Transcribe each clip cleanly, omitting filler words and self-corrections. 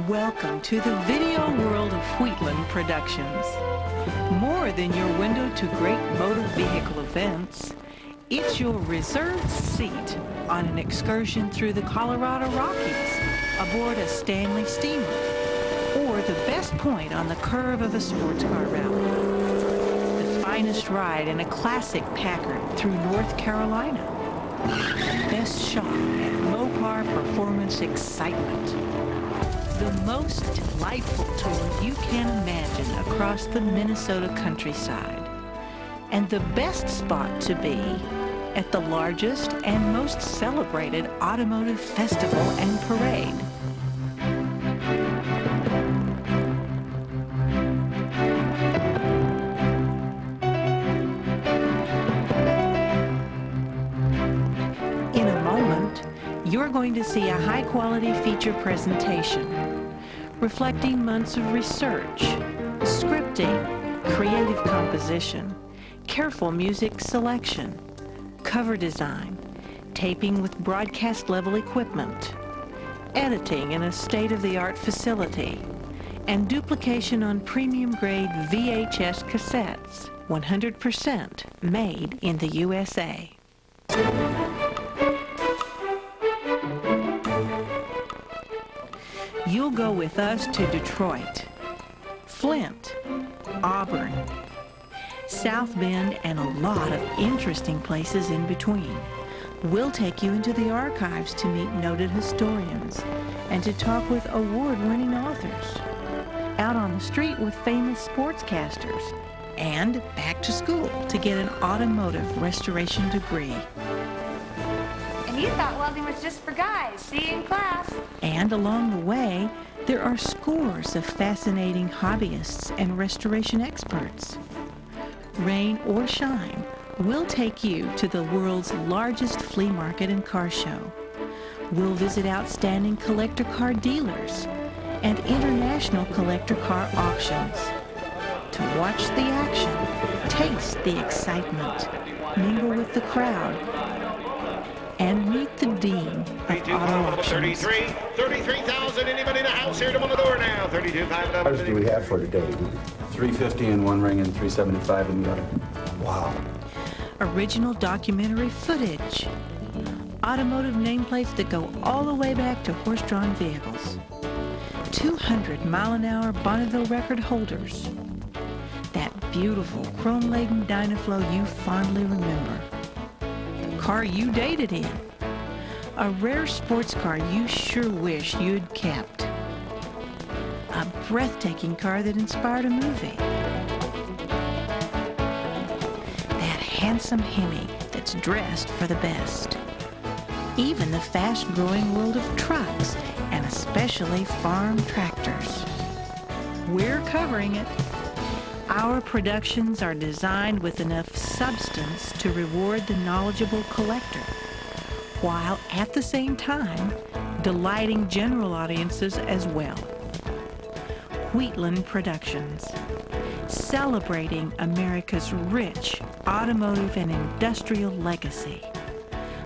Welcome to the video world of Wheatland Productions. More than your window to great motor vehicle events, it's your reserved seat on an excursion through the Colorado Rockies aboard a Stanley steamer, or the best point on the curve of a sports car rally. The finest ride in a classic Packard through North Carolina. Best shot at Mopar performance excitement. The most delightful tour you can imagine across the Minnesota countryside. And the best spot to be at the largest and most celebrated automotive festival and parade. In a moment, you're going to see a high-quality feature presentation reflecting months of research, scripting, creative composition, careful music selection, cover design, taping with broadcast-level equipment, editing in a state-of-the-art facility, and duplication on premium-grade VHS cassettes, 100% made in the USA. You'll go with us to Detroit, Flint, Auburn, South Bend, and a lot of interesting places in between. We'll take you into the archives to meet noted historians and to talk with award-winning authors, out on the street with famous sportscasters, and back to school to get an automotive restoration degree. And you thought welding was just for guys. See you in class. And along the way, there are scores of fascinating hobbyists and restoration experts. Rain or shine, we'll take you to the world's largest flea market and car show. We'll visit outstanding collector car dealers and international collector car auctions. To watch the action, taste the excitement, mingle with the crowd, and meet the dean of auto auctions. 33,000. Anybody in the house here to one the door now? 32,500. How much do we have for today? 350 in one ring and 375 in the other. Wow. Original documentary footage. Automotive nameplates that go all the way back to horse-drawn vehicles. 200-mile-an-hour Bonneville record holders. That beautiful chrome-laden Dynaflow you fondly remember. Car you dated in. A rare sports car you sure wish you'd kept. A breathtaking car that inspired a movie. That handsome Hemi that's dressed for the best. Even the fast-growing world of trucks, and especially farm tractors. We're covering it. Our productions are designed with enough substance to reward the knowledgeable collector, while at the same time delighting general audiences as well. Wheatland Productions, celebrating America's rich automotive and industrial legacy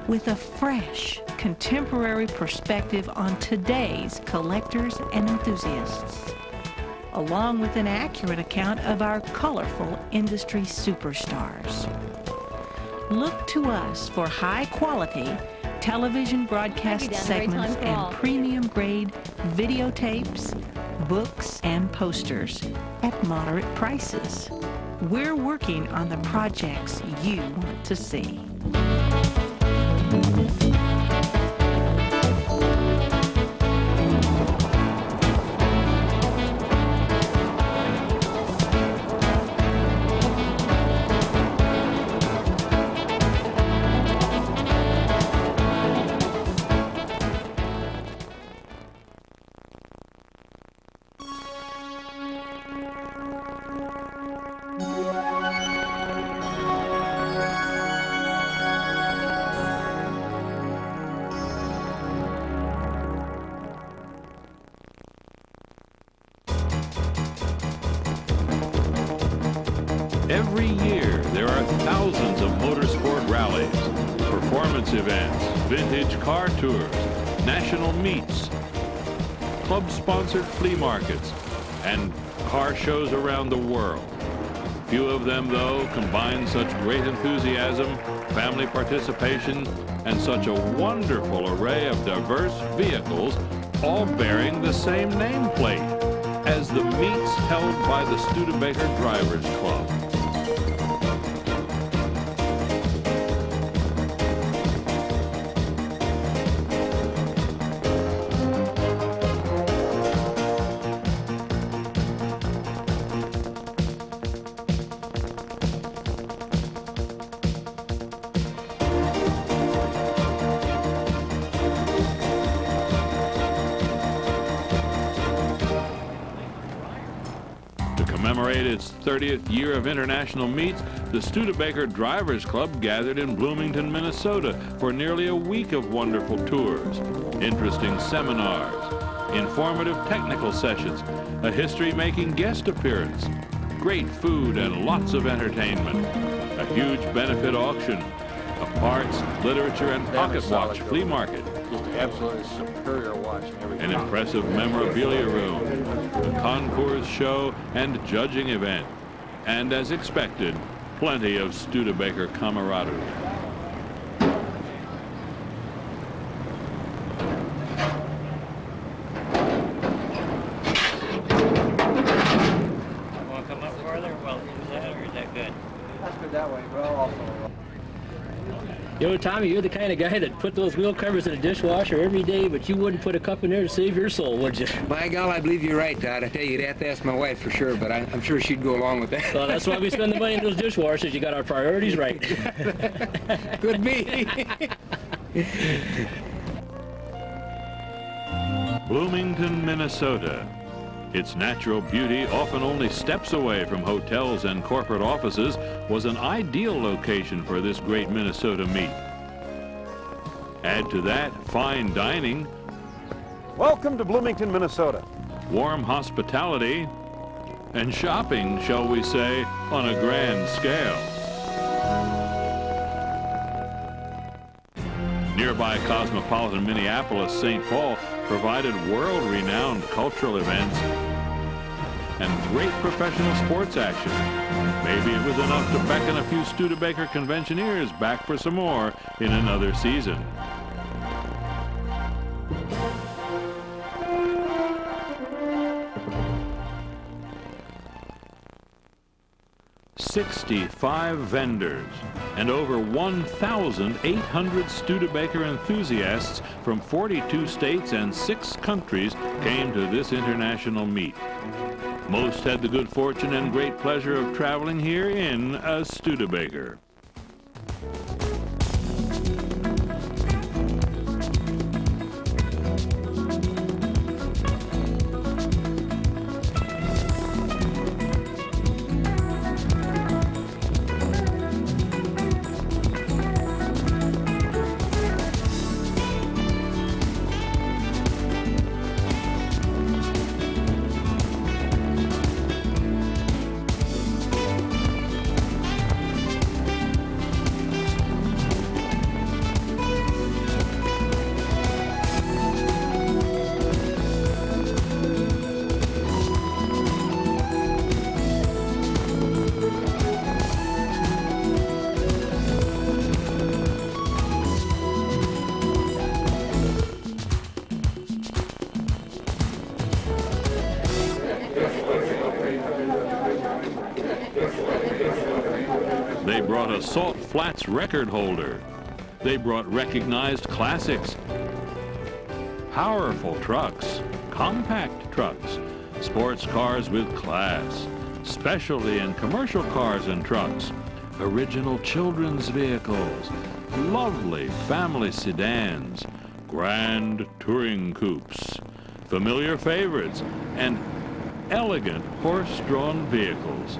with a fresh, contemporary perspective on today's collectors and enthusiasts, along with an accurate account of our colorful industry superstars. Look to us for high-quality television broadcast segments and premium-grade videotapes, books, and posters at moderate prices. We're working on the projects you want to see. Every year, there are thousands of motorsport rallies, performance events, vintage car tours, national meets. club-sponsored flea markets and car shows around the world. Few of them, though, combine such great enthusiasm, family participation, and such a wonderful array of diverse vehicles, all bearing the same nameplate as the meets held by the Studebaker Drivers Club. To commemorate its 30th year of international meets, the Studebaker Drivers Club gathered in Bloomington, Minnesota for nearly a week of wonderful tours, interesting seminars, informative technical sessions, a history-making guest appearance, great food and lots of entertainment, a huge benefit auction, a parts, literature, and pocket watch flea market, Just absolutely superior watch and everything. an impressive memorabilia room, a concours show and judging event, and as expected, plenty of Studebaker camaraderie. Want to come up further? Well, is that or is that good? That's good that way, but I'll also... You know, Tommy, you're the kind of guy that put those wheel covers in a dishwasher every day, but you wouldn't put a cup in there to save your soul, would you? By God, I believe you're right, Todd. I tell you, you'd have to ask my wife for sure, but I'm sure she'd go along with that. Well, that's why we spend the money in those dishwashers. You got our priorities right. Could be. Bloomington, Minnesota. Its natural beauty, often only steps away from hotels and corporate offices, was an ideal location for this great Minnesota meet. Add to that fine dining, Welcome to Bloomington, Minnesota. warm hospitality, and shopping, shall we say, on a grand scale. Nearby cosmopolitan Minneapolis, St. Paul provided world-renowned cultural events and great professional sports action. Maybe it was enough to beckon a few Studebaker conventioneers back for some more in another season. "65 vendors and over 1,800 Studebaker enthusiasts from 42 states and 6 countries came to this international meet. Most had the good fortune and great pleasure of traveling here in a Studebaker. They brought a Salt Flats record holder. They brought recognized classics, powerful trucks, compact trucks, sports cars with class, specialty and commercial cars and trucks, original children's vehicles, lovely family sedans, grand touring coupes, familiar favorites, and elegant horse-drawn vehicles,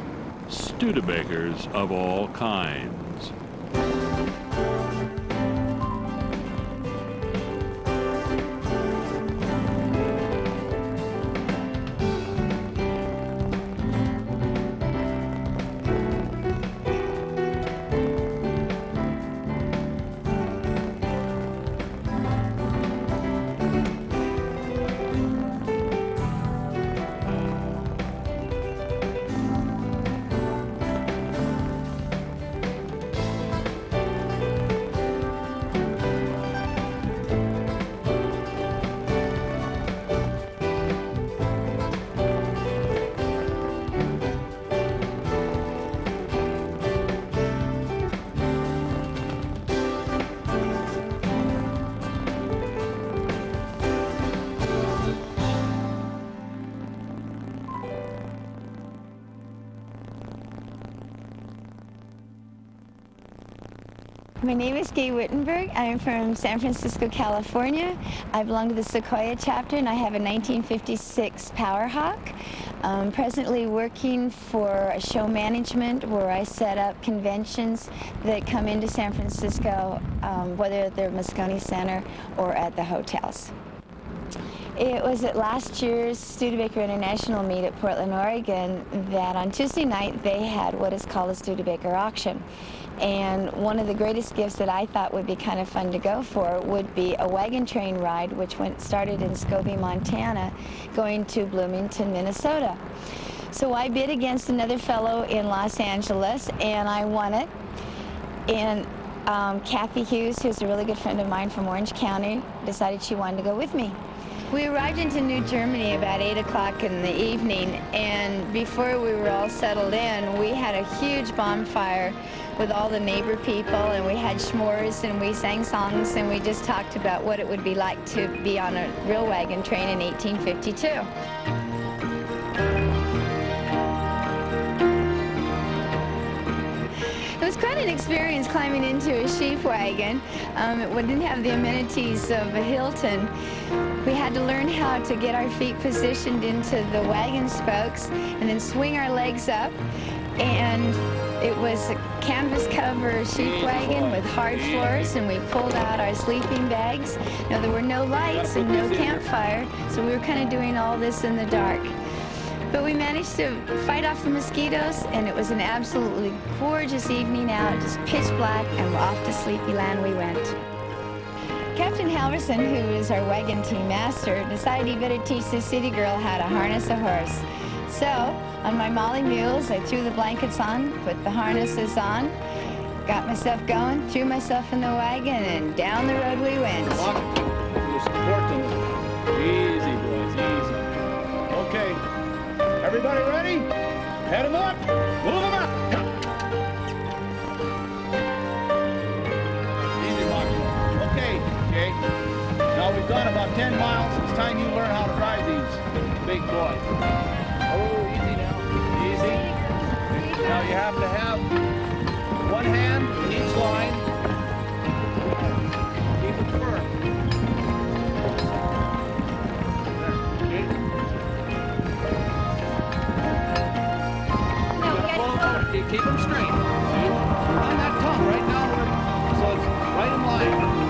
Studebakers of all kinds. My name is Gay Wittenberg. I'm from San Francisco, California. I belong to the Sequoia chapter, and I have a 1956 Powerhawk. I'm presently working for a show management where I set up conventions that come into San Francisco, whether they're Moscone Center or at the hotels. It was at last year's Studebaker International meet at Portland, Oregon, that on Tuesday night they had what is called a Studebaker auction. And one of the greatest gifts that I thought would be kind of fun to go for would be a wagon train ride, which started in Scobie, Montana, going to Bloomington, Minnesota. So I bid against another fellow in Los Angeles, and I won it. And Kathy Hughes, who's a really good friend of mine from Orange County, decided she wanted to go with me. We arrived into New Germany about 8 o'clock in the evening, and before we were all settled in, we had a huge bonfire with all the neighbor people, and we had s'mores, and we sang songs, and we just talked about what it would be like to be on a real wagon train in 1852. It was quite an experience climbing into a sheep wagon. It didn't have the amenities of a Hilton. We had to learn how to get our feet positioned into the wagon spokes and then swing our legs up. And it was a canvas cover sheep wagon with hard floors, and we pulled out our sleeping bags. Now, there were no lights and no campfire, so we were kind of doing all this in the dark. But we managed to fight off the mosquitoes, and it was an absolutely gorgeous evening out, just pitch black, and off to Sleepy Land we went. Captain Halverson, who is our wagon team master, decided he better teach this city girl how to harness a horse. So, on my Molly mules, I threw the blankets on, put the harnesses on, got myself going, threw myself in the wagon, and down the road we went. Easy, boys, easy. Okay, everybody ready? Head them up, move them up. Easy, Mark. Okay, Jay. Now we've gone about 10 miles. It's time you learn how to drive these big boys. Oh, easy now. Easy. Now you have to have one hand in each line. Keep it firm. Okay. Keep them straight. See? We're on that tongue right now, so it's right in line.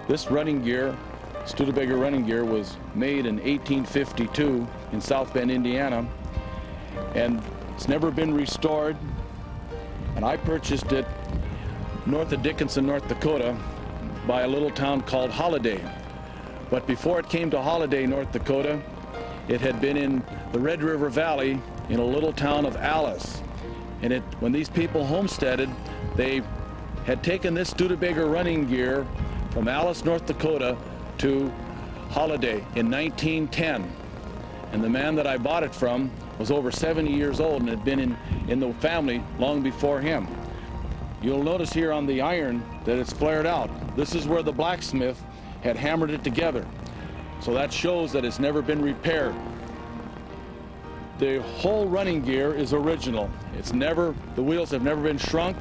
This running gear, Studebaker running gear, was made in 1852 in South Bend, Indiana, and it's never been restored. And I purchased it north of Dickinson, North Dakota, by a little town called Holiday. But before it came to Holiday, North Dakota, it had been in the Red River Valley in a little town of Alice. And when these people homesteaded, they had taken this Studebaker running gear from Alice, North Dakota to Holiday in 1910. And the man that I bought it from was over 70 years old and had been in the family long before him. You'll notice here on the iron that it's flared out. This is where the blacksmith had hammered it together. So that shows that it's never been repaired. The whole running gear is original. The wheels have never been shrunk.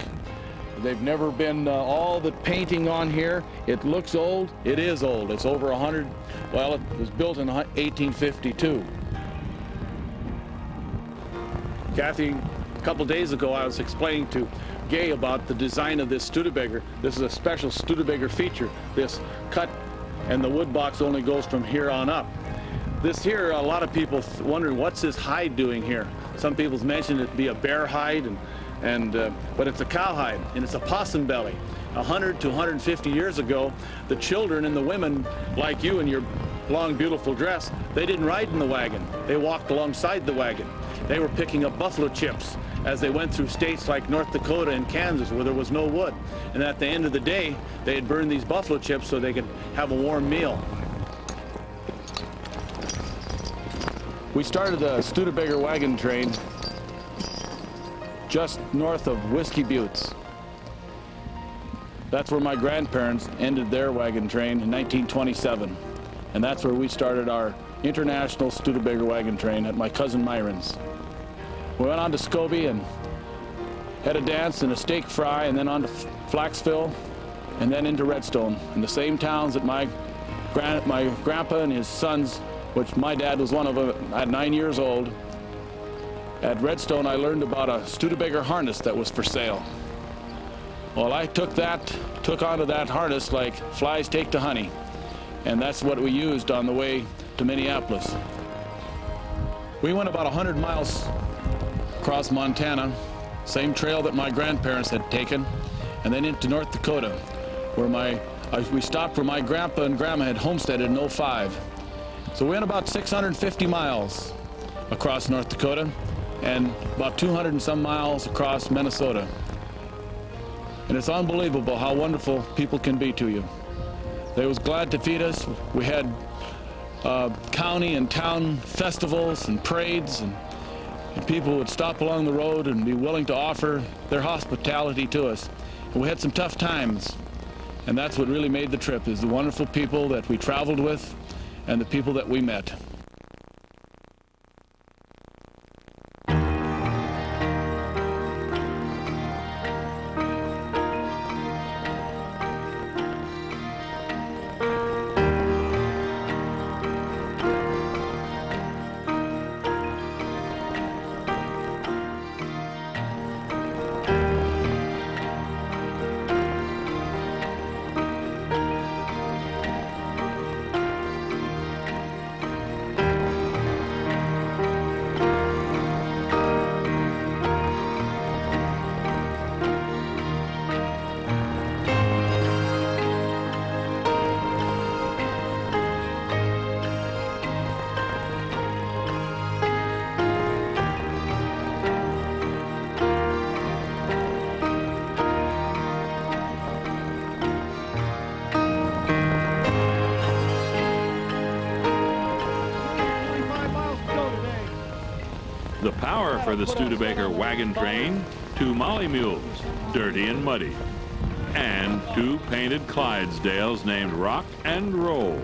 They've never been, all the painting on here, it looks old, it is old. It's over 100, well, it was built in 1852. Kathy, a couple days ago, I was explaining to Gay about the design of this Studebaker. This is a special Studebaker feature. This cut and the wood box only goes from here on up. This here, a lot of people wondering, what's this hide doing here? Some people's mentioned it to be a bear hide, but it's a cowhide, and it's a possum belly. 100 to 150 years ago, the children and the women, like you and your long, beautiful dress, they didn't ride in the wagon. They walked alongside the wagon. They were picking up buffalo chips as they went through states like North Dakota and Kansas where there was no wood. And at the end of the day, they had burned these buffalo chips so they could have a warm meal. We started the Studebaker wagon train just north of Whiskey Buttes. That's where my grandparents ended their wagon train in 1927. And that's where we started our international Studebaker wagon train at my cousin Myron's. We went on to Scobie and had a dance and a steak fry, and then on to Flaxville, and then into Redstone, in the same towns that my grandpa and his sons, which my dad was one of them at 9 years old. At Redstone, I learned about a Studebaker harness that was for sale. Well, I took onto that harness like flies take to honey, and that's what we used on the way to Minneapolis. We went about 100 miles across Montana, same trail that my grandparents had taken, and then into North Dakota, where we stopped where my grandpa and grandma had homesteaded in '05. So we went about 650 miles across North Dakota and about 200 and some miles across Minnesota. And it's unbelievable how wonderful people can be to you. They was glad to feed us. We had county and town festivals and parades, and people would stop along the road and be willing to offer their hospitality to us. And we had some tough times, and that's what really made the trip, is the wonderful people that we traveled with and the people that we met. The power for the Studebaker wagon train, 2 Molly mules, dirty and muddy, and 2 painted Clydesdales named Rock and Roll.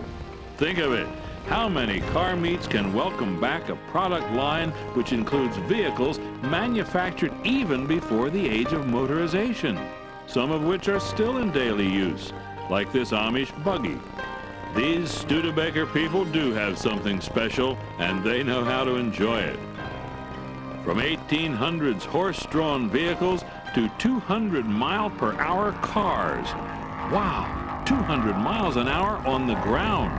Think of it. How many car meets can welcome back a product line which includes vehicles manufactured even before the age of motorization, some of which are still in daily use, like this Amish buggy. These Studebaker people do have something special, and they know how to enjoy it. From 1800s horse-drawn vehicles to 200-mile-per-hour cars. Wow, 200 miles an hour on the ground.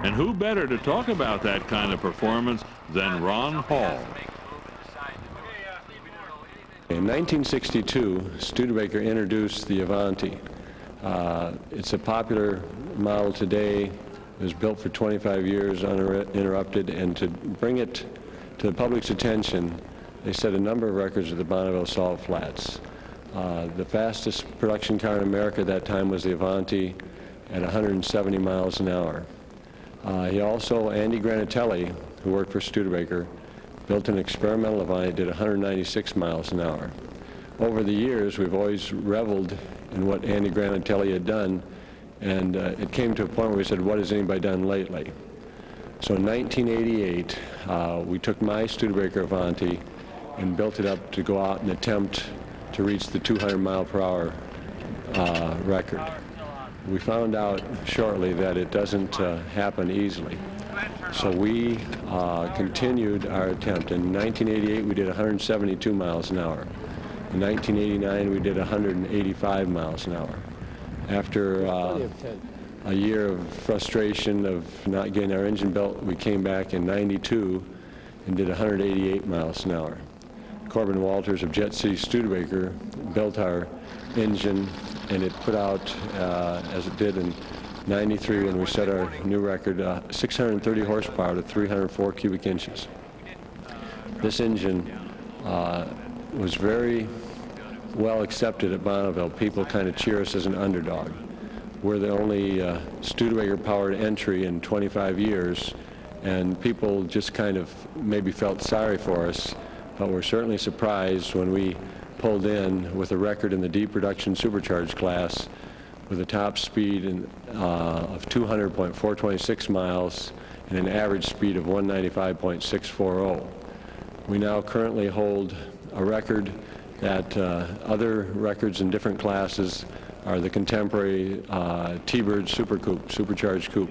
And who better to talk about that kind of performance than Ron Hall? In 1962, Studebaker introduced the Avanti. It's a popular model today. It was built for 25 years uninterrupted, and to bring it to the public's attention, they set a number of records at the Bonneville Salt Flats. The fastest production car in America at that time was the Avanti at 170 miles an hour. Andy Granatelli, who worked for Studebaker, built an experimental Avanti, did 196 miles an hour. Over the years, we've always reveled in what Andy Granatelli had done, and it came to a point where we said, what has anybody done lately? So in 1988, we took my Studebaker Avanti and built it up to go out and attempt to reach the 200-mile-per-hour record. We found out shortly that it doesn't happen easily. So we continued our attempt. In 1988, we did 172 miles an hour. In 1989, we did 185 miles an hour. After a year of frustration of not getting our engine built, we came back in 92 and did 188 miles an hour. Corbin Walters of Jet City Studebaker built our engine, and it put out, as it did in 93 when we set our new record, 630 horsepower to 304 cubic inches. This engine was very well accepted at Bonneville. People kind of cheer us as an underdog. We're the only Studebaker-powered entry in 25 years, and people just kind of maybe felt sorry for us, but were certainly surprised when we pulled in with a record in the D production supercharged class with a top speed of 200.426 miles and an average speed of 195.640. We now currently hold a record that other records in different classes are the contemporary T-Bird Super Coupe, supercharged coupe,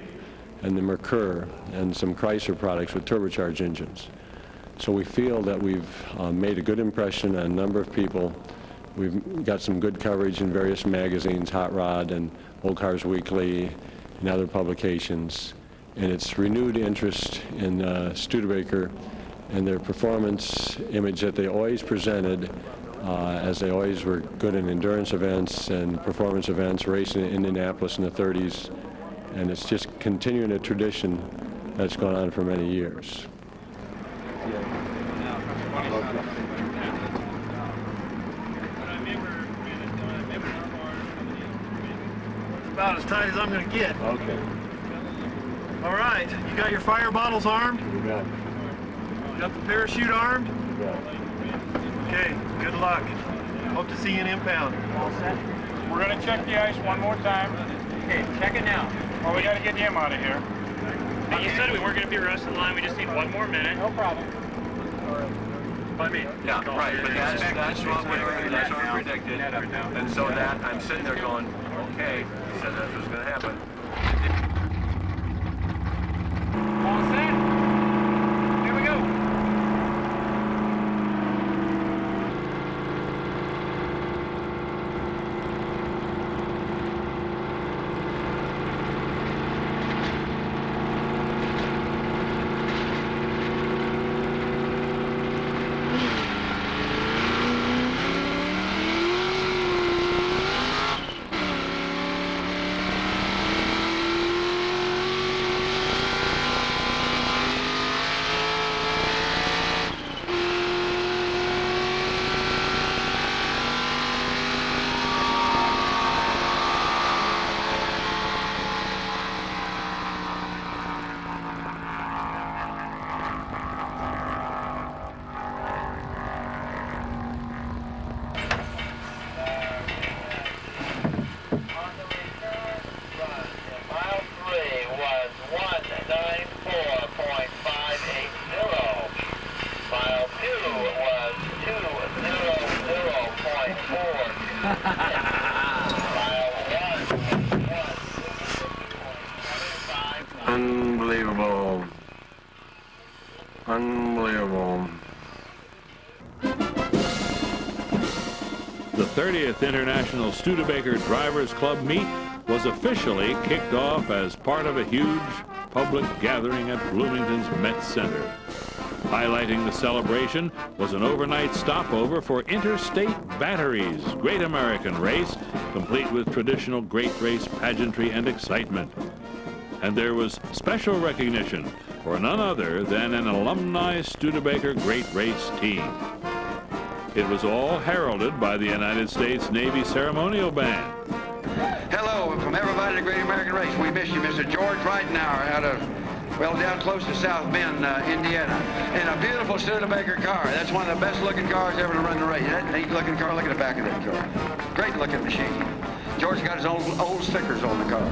and the Merkur, and some Chrysler products with turbocharged engines. So we feel that we've made a good impression on a number of people. We've got some good coverage in various magazines, Hot Rod and Old Cars Weekly, and other publications. And it's renewed interest in Studebaker and their performance image that they always presented, as they always were good in endurance events and performance events, racing in Indianapolis in the 30s. And it's just continuing a tradition that's gone on for many years. About as tight as I'm going to get. Okay. All right, you got your fire bottles armed? You got it. You got the parachute armed? You got it. Okay, good luck. Hope to see you in impound. All set? We're going to check the ice one more time. Okay, check it now. Well, we got to get him out of here. Hey, you said we weren't going to be arrested in line. We just need one more minute. No problem. By me. Yeah, right, but that's what we predicted. And so that, I'm sitting there going, okay, he said that's what's going to happen. All set? Here we go. Unbelievable. Unbelievable. The 30th International Studebaker Drivers Club meet was officially kicked off as part of a huge public gathering at Bloomington's Met Center. Highlighting the celebration was an overnight stopover for Interstate Batteries Great American Race, complete with traditional great race pageantry and excitement. And there was special recognition for none other than an alumni Studebaker Great Race team. It was all heralded by the United States Navy Ceremonial Band. Hello from everybody at the Great American Race. We miss you, Mr. George Reitenauer out of, well, down close to South Bend, Indiana. In a beautiful Studebaker car. That's one of the best looking cars ever to run the race. That neat looking car, look at the back of that car. Great looking machine. George got his own old stickers on the car.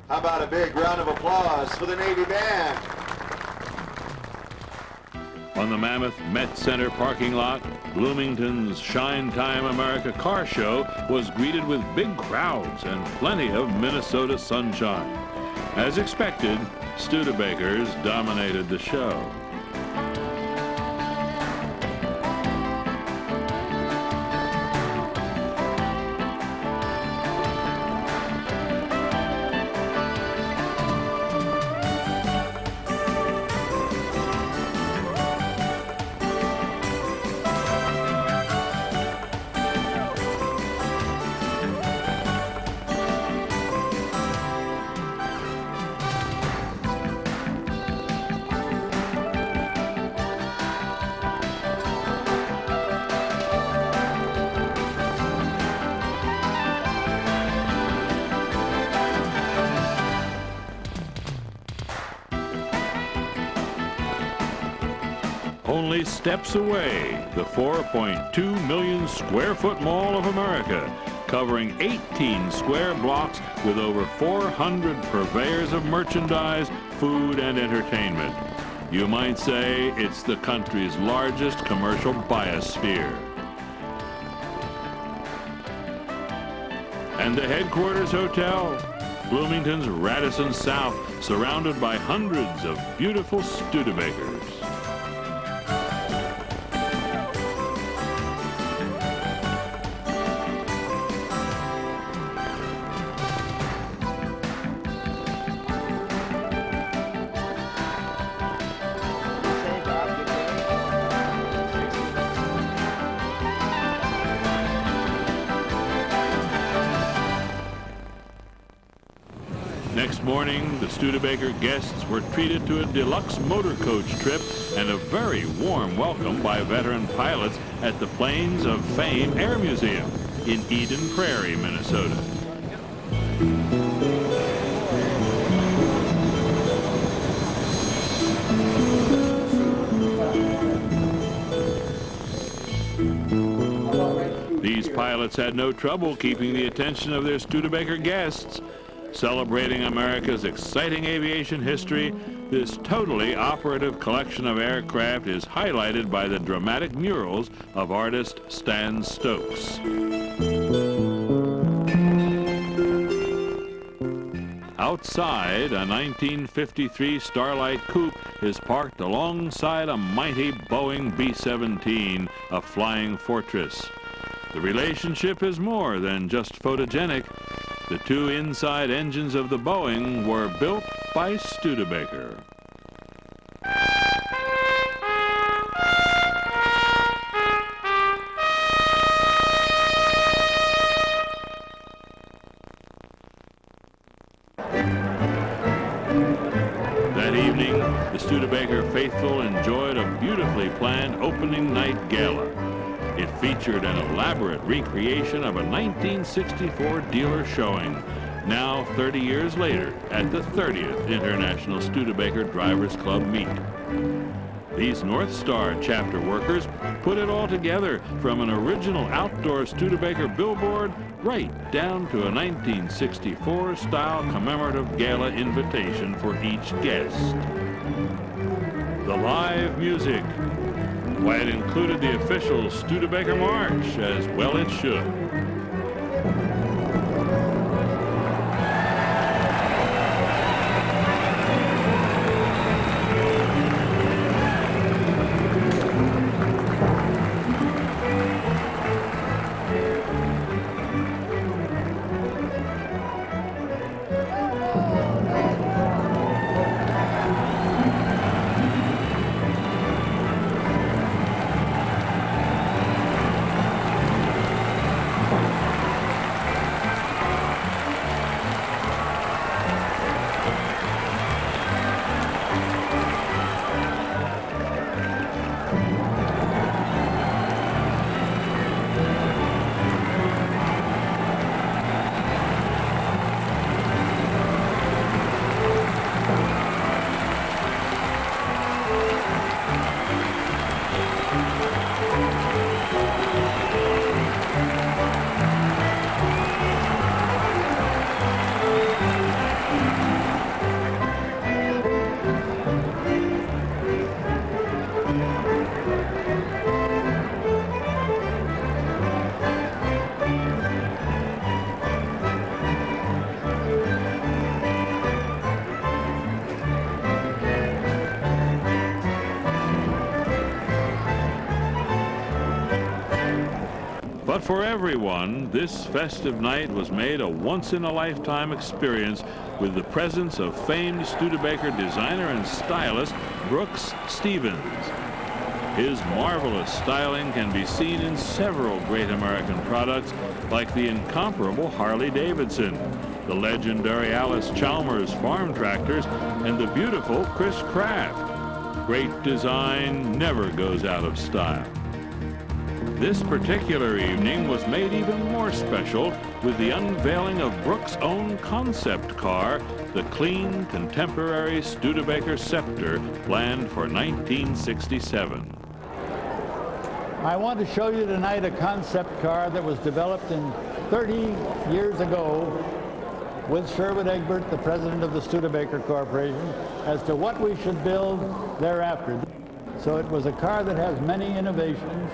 How about a big round of applause for the Navy Band? On the Mammoth Met Center parking lot, Bloomington's Shine Time America car show was greeted with big crowds and plenty of Minnesota sunshine. As expected, Studebakers dominated the show. Only steps away, the 4.2 million square foot Mall of America, covering 18 square blocks with over 400 purveyors of merchandise, food, and entertainment. You might say it's the country's largest commercial biosphere. And the headquarters hotel, Bloomington's Radisson South, surrounded by hundreds of beautiful Studebakers. Next morning, the Studebaker guests were treated to a deluxe motor coach trip and a very warm welcome by veteran pilots at the Plains of Fame Air Museum in Eden Prairie, Minnesota. These pilots had no trouble keeping the attention of their Studebaker guests. Celebrating America's exciting aviation history, this totally operative collection of aircraft is highlighted by the dramatic murals of artist Stan Stokes. Outside, a 1953 Starlight Coupe is parked alongside a mighty Boeing B-17, a flying fortress. The relationship is more than just photogenic. The two inside engines of the Boeing were built by Studebaker. That evening, the Studebaker faithful enjoyed a beautifully planned opening night gala. It featured an elaborate recreation of a 1964 dealer showing, now 30 years later at the 30th International Studebaker Drivers Club meet. These North Star chapter workers put it all together, from an original outdoor Studebaker billboard right down to a 1964 style commemorative gala invitation for each guest. The live music, why, it included the official Studebaker March, as well it should. But for everyone, this festive night was made a once-in-a-lifetime experience with the presence of famed Studebaker designer and stylist Brooks Stevens. His marvelous styling can be seen in several great American products like the incomparable Harley-Davidson, the legendary Alice Chalmers farm tractors, and the beautiful Chris Craft. Great design never goes out of style. This particular evening was made even more special with the unveiling of Brooks' own concept car, the clean, contemporary Studebaker Scepter, planned for 1967. I want to show you tonight a concept car that was developed 30 years ago with Sherwood Egbert, the president of the Studebaker Corporation, as to what we should build thereafter. So it was a car that has many innovations.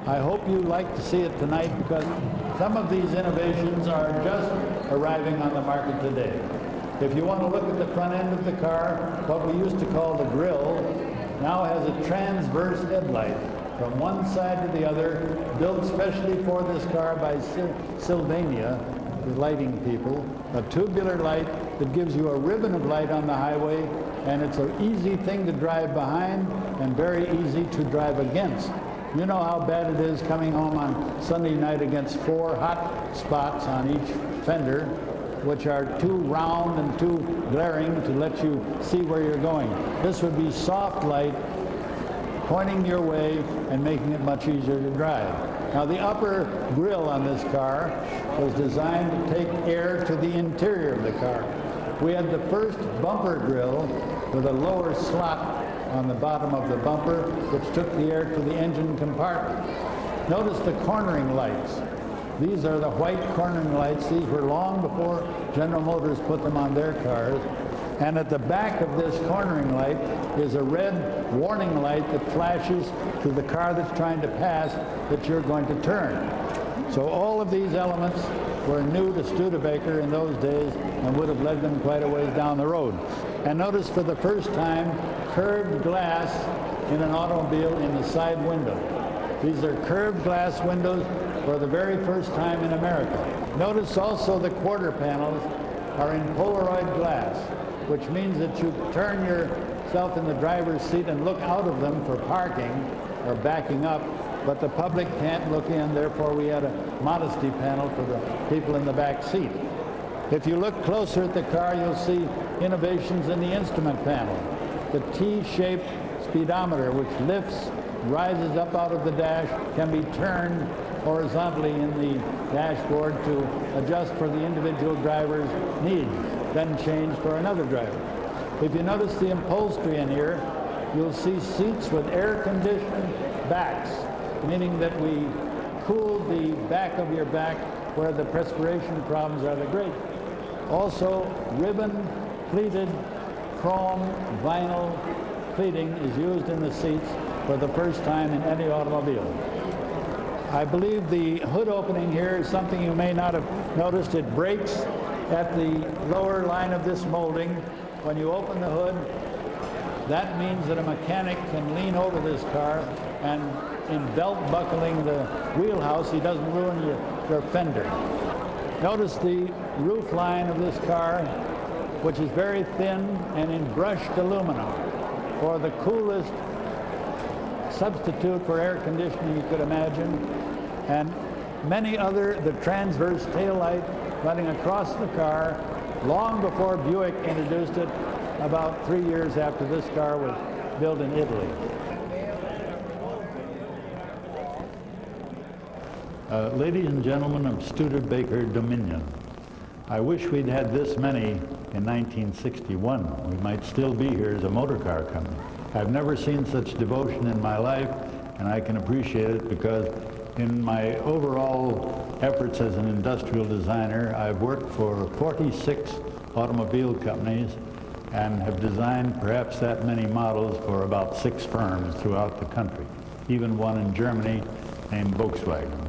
I hope you like to see it tonight because some of these innovations are just arriving on the market today. If you want to look at the front end of the car, what we used to call the grille now has a transverse headlight from one side to the other, built specially for this car by Sylvania, the lighting people. A tubular light that gives you a ribbon of light on the highway, and it's an easy thing to drive behind and very easy to drive against. You know how bad it is coming home on Sunday night against 4 hot spots on each fender, which are too round and too glaring to let you see where you're going. This would be soft light pointing your way and making it much easier to drive. Now the upper grille on this car was designed to take air to the interior of the car. We had the first bumper grille with a lower slot on the bottom of the bumper, which took the air to the engine compartment. Notice the cornering lights. These are the white cornering lights. These were long before General Motors put them on their cars. And at the back of this cornering light is a red warning light that flashes to the car that's trying to pass that you're going to turn. So all of these elements were new to Studebaker in those days and would have led them quite a ways down the road. And notice for the first time, curved glass in an automobile in the side window. These are curved glass windows for the very first time in America. Notice also the quarter panels are in Polaroid glass, which means that you turn yourself in the driver's seat and look out of them for parking or backing up, but the public can't look in, therefore we had a modesty panel for the people in the back seat. If you look closer at the car, you'll see innovations in the instrument panel. The T-shaped speedometer, which lifts, rises up out of the dash, can be turned horizontally in the dashboard to adjust for the individual driver's needs, then change for another driver. If you notice the upholstery in here, you'll see seats with air-conditioned backs, meaning that we cool the back of your back where the perspiration problems are the great. Also, ribbon-pleated chrome vinyl pleating is used in the seats for the first time in any automobile. I believe the hood opening here is something you may not have noticed. It breaks at the lower line of this molding. When you open the hood, that means that a mechanic can lean over this car and in belt buckling the wheelhouse, he doesn't ruin your fender. Notice the roof line of this car, which is very thin and in brushed aluminum, for the coolest substitute for air conditioning you could imagine. And many other, the transverse tail light running across the car, long before Buick introduced it, about 3 years after this car was built in Italy. Ladies and gentlemen of Studebaker Dominion, I wish we'd had this many in 1961. We might still be here as a motor car company. I've never seen such devotion in my life, and I can appreciate it because in my overall efforts as an industrial designer, I've worked for 46 automobile companies and have designed perhaps that many models for about 6 firms throughout the country, even one in Germany named Volkswagen.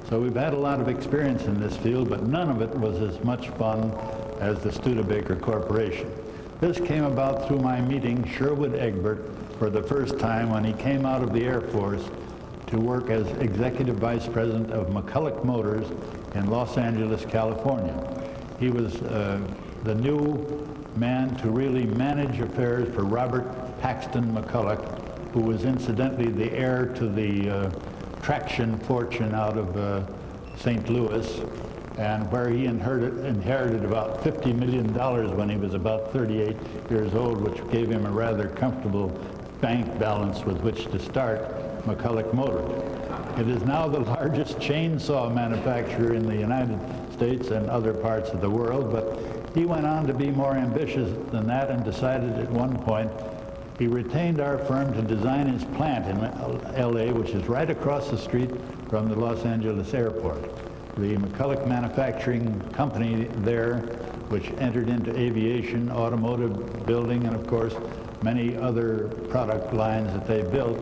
So we've had a lot of experience in this field, but none of it was as much fun as the Studebaker Corporation. This came about through my meeting Sherwood Egbert for the first time when he came out of the Air Force to work as executive vice president of McCulloch Motors in Los Angeles, California. He was the new man to really manage affairs for Robert Paxton McCulloch, who was incidentally the heir to the traction fortune out of St. Louis, and where he inherited about $50 million when he was about 38 years old, which gave him a rather comfortable bank balance with which to start McCulloch Motors. It is now the largest chainsaw manufacturer in the United States and other parts of the world, but he went on to be more ambitious than that and decided at one point he retained our firm to design his plant in LA, which is right across the street from the Los Angeles airport. The McCulloch Manufacturing Company there, which entered into aviation, automotive building, and of course many other product lines that they built,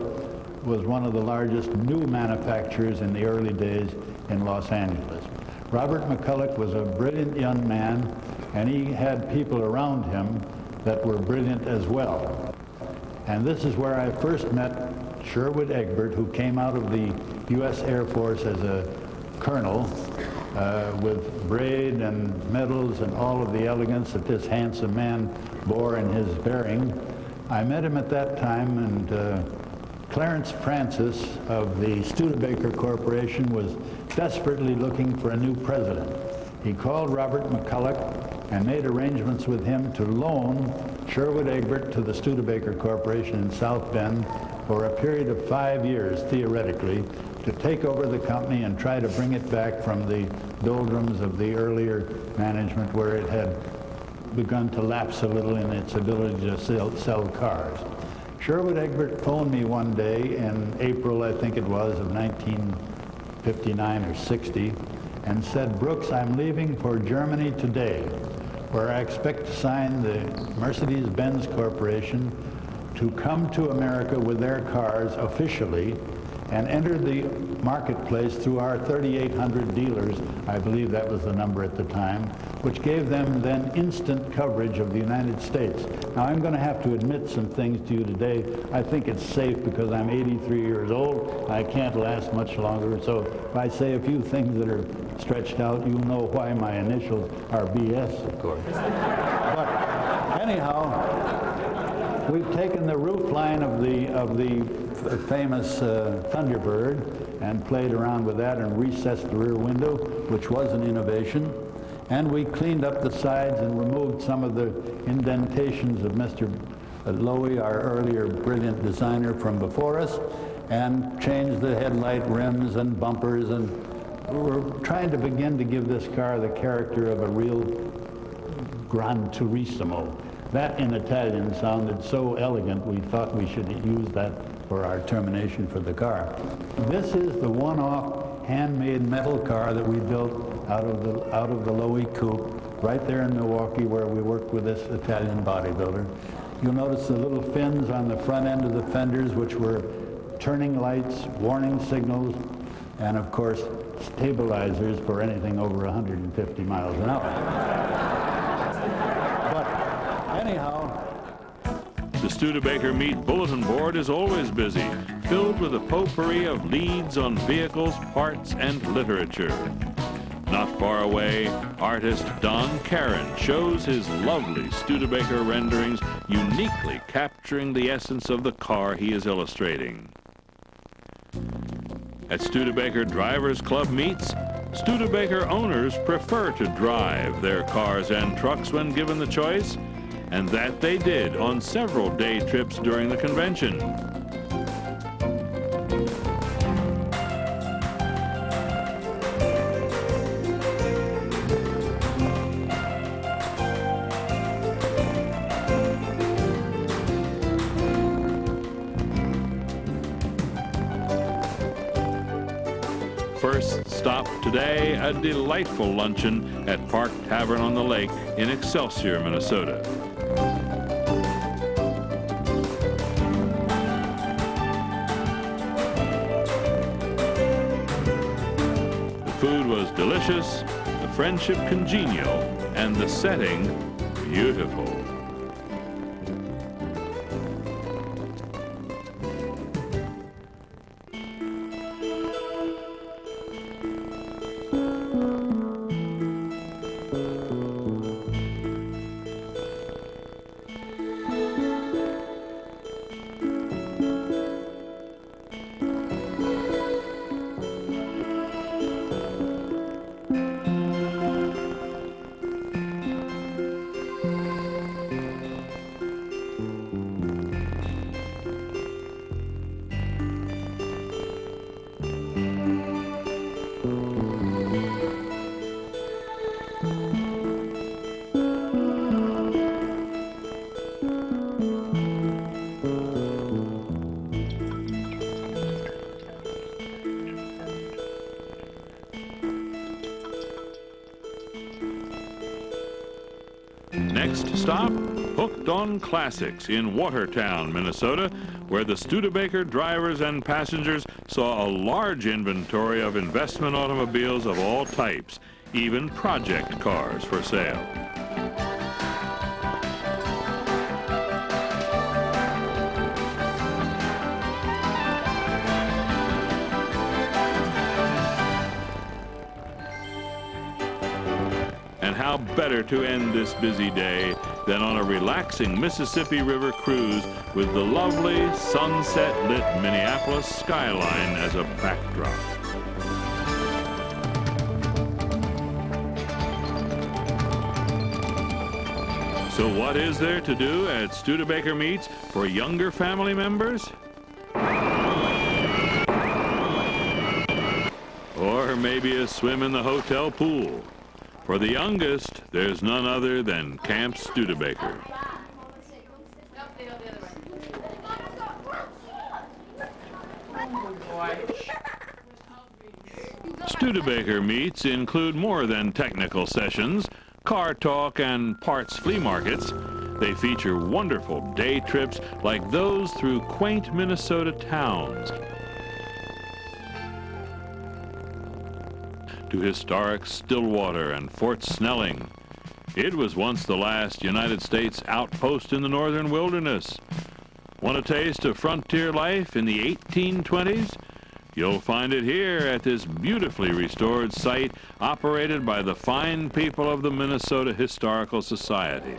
was one of the largest new manufacturers in the early days in Los Angeles. Robert McCulloch was a brilliant young man, and he had people around him that were brilliant as well. And this is where I first met Sherwood Egbert, who came out of the U.S. Air Force as a colonel with braid and medals and all of the elegance that this handsome man bore in his bearing. I met him at that time, and Clarence Francis of the Studebaker Corporation was desperately looking for a new president. He called Robert McCulloch and made arrangements with him to loan Sherwood Egbert to the Studebaker Corporation in South Bend for a period of 5 years, theoretically, to take over the company and try to bring it back from the doldrums of the earlier management, where it had begun to lapse a little in its ability to sell cars. Sherwood Egbert phoned me one day in April, I think it was, of 1959 or 60, and said, "Brooks, I'm leaving for Germany today, where I expect to sign the Mercedes-Benz Corporation to come to America with their cars officially and enter the marketplace through our 3,800 dealers," I believe that was the number at the time, which gave them then instant coverage of the United States. Now, I'm going to have to admit some things to you today. I think it's safe because I'm 83 years old. I can't last much longer, so if I say a few things that are stretched out, you'll know why my initials are BS, of course. But anyhow, we've taken the roof line of the famous Thunderbird and played around with that and recessed the rear window, which was an innovation. And we cleaned up the sides and removed some of the indentations of Mr. Lowy, our earlier brilliant designer from before us, and changed the headlight rims and bumpers, and we're trying to begin to give this car the character of a real Gran Turismo. That in Italian sounded so elegant, we thought we should use that for our termination for the car. This is the one-off handmade metal car that we built out of the Lowy Coupe, right there in Milwaukee, where we worked with this Italian bodybuilder. You'll notice the little fins on the front end of the fenders, which were turning lights, warning signals, and of course, stabilizers for anything over 150 miles an hour. But anyhow, the Studebaker Meat Bulletin Board is always busy, filled with a potpourri of leads on vehicles, parts, and literature. Not far away, artist Don Caron shows his lovely Studebaker renderings, uniquely capturing the essence of the car he is illustrating. At Studebaker Drivers Club meets, Studebaker owners prefer to drive their cars and trucks when given the choice, and that they did on several day trips during the convention. First stop today, a delightful luncheon at Park Tavern on the Lake in Excelsior, Minnesota. The food was delicious, the friendship congenial, and the setting beautiful. Next stop, Hooked on Classics in Watertown, Minnesota, where the Studebaker drivers and passengers saw a large inventory of investment automobiles of all types, even project cars for sale. And how better to end this busy day than on a relaxing Mississippi River cruise with the lovely sunset-lit Minneapolis skyline as a backdrop. So what is there to do at Studebaker Meats for younger family members? Or maybe a swim in the hotel pool. For the youngest, there's none other than Camp Studebaker. Studebaker Meets include more than technical sessions, car talk, and parts flea markets. They feature wonderful day trips like those through quaint Minnesota towns, to historic Stillwater and Fort Snelling. It was once the last United States outpost in the northern wilderness. Want a taste of frontier life in the 1820s? You'll find it here at this beautifully restored site operated by the fine people of the Minnesota Historical Society.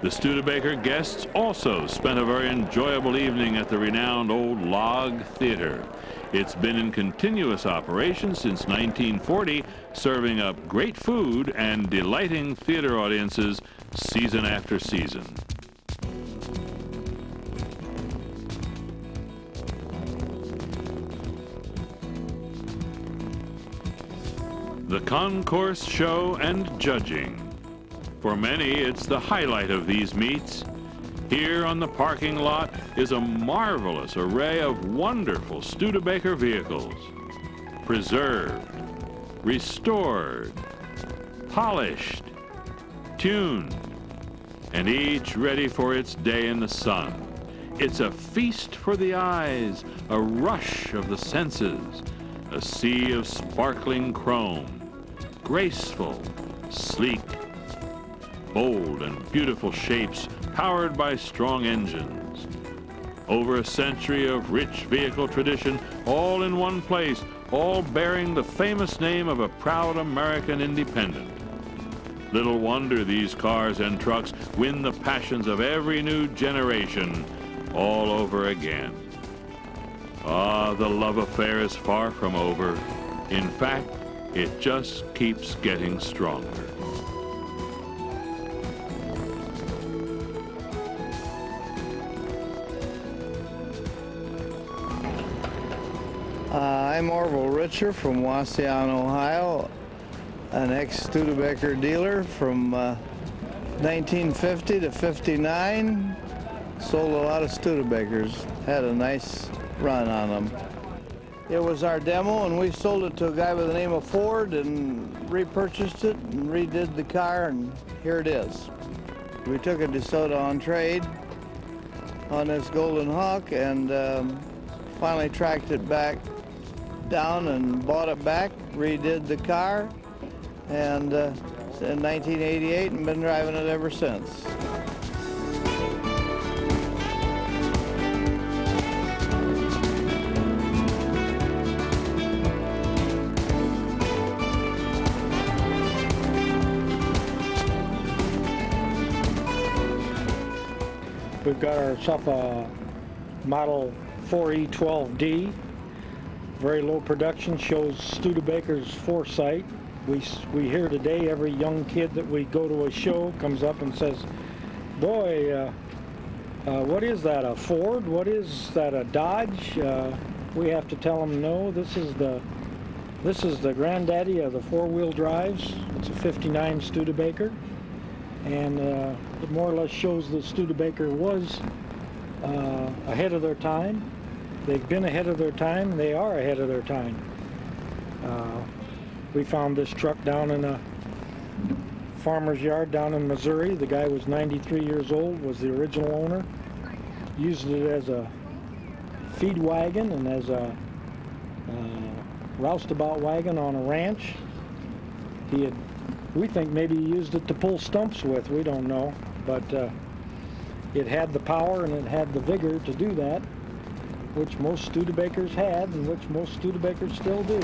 The Studebaker guests also spent a very enjoyable evening at the renowned Old Log Theater. It's been in continuous operation since 1940, serving up great food and delighting theater audiences season after season. The concourse show and judging. For many, it's the highlight of these meets. Here on the parking lot is a marvelous array of wonderful Studebaker vehicles. Preserved, restored, polished, tuned, and each ready for its day in the sun. It's a feast for the eyes, a rush of the senses, a sea of sparkling chrome, graceful, sleek, bold and beautiful shapes powered by strong engines. Over a century of rich vehicle tradition, all in one place, all bearing the famous name of a proud American independent. Little wonder these cars and trucks win the passions of every new generation all over again. Ah, the love affair is far from over. In fact, it just keeps getting stronger. I'm Orville Richer from Wauseon, Ohio, an ex-Studebaker dealer from 1950 to 59. Sold a lot of Studebakers, had a nice run on them. It was our demo, and we sold it to a guy by the name of Ford and repurchased it and redid the car, and here it is. We took a DeSoto on trade on this Golden Hawk and finally tracked it back down and bought it back, redid the car, and in 1988, and been driving it ever since. We've got ourselves a Model 4E12D. Very low production, shows Studebaker's foresight. We hear today every young kid that we go to a show comes up and says, boy, what is that, a Ford? What is that, a Dodge? We have to tell them, no, this is the granddaddy of the four-wheel drives. It's a 59 Studebaker. And it more or less shows that Studebaker was ahead of their time. They've been ahead of their time, and they are ahead of their time. We found this truck down in a farmer's yard down in Missouri. The guy was 93 years old, was the original owner. Used it as a feed wagon and as a roustabout wagon on a ranch. We think maybe he used it to pull stumps with, we don't know, but it had the power and it had the vigor to do that, which most Studebakers had and which most Studebakers still do.